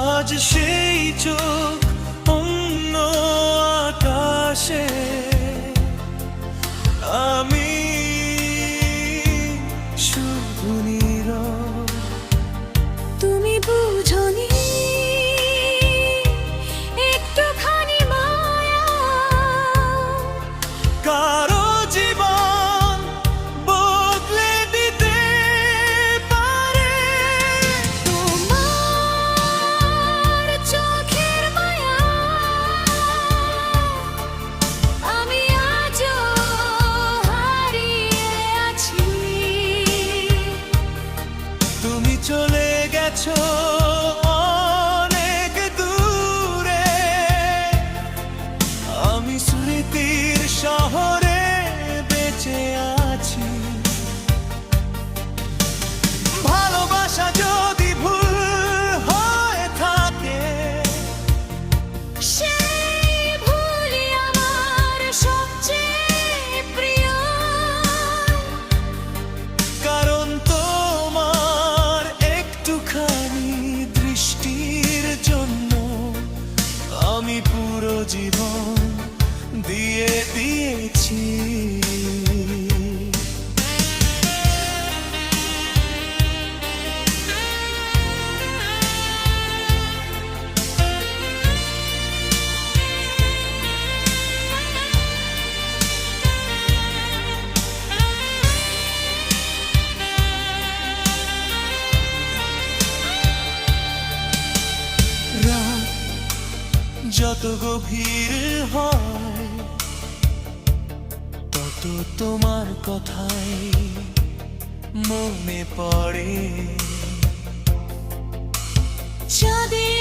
আজ সেই চোখ অন্য আকাশে, আমি শুধু নীরব। তুমি বুঝনি একটুখানি মায়া, কারো জীবন বদলে দিতে পারে। তোমার চোখের মায়া আমি আজও হারিয়ে আছি। তুমি চলে গেছো অনেক দূরে, আমি স্মৃতির শহরে বেঁচে আছি। ভালোবাসা যদি ভুল হয়ে থাকে, সেই ভুলই আমার সবচেয়ে প্রিয়, কারণ তোমার একটুখানি দৃষ্টির জন্য আমি পুরো জীবন দিয়ে দিয়েছি। রাত যত গভীর হয়, তত তোমার কথাই মনে পড়ে। চাঁদের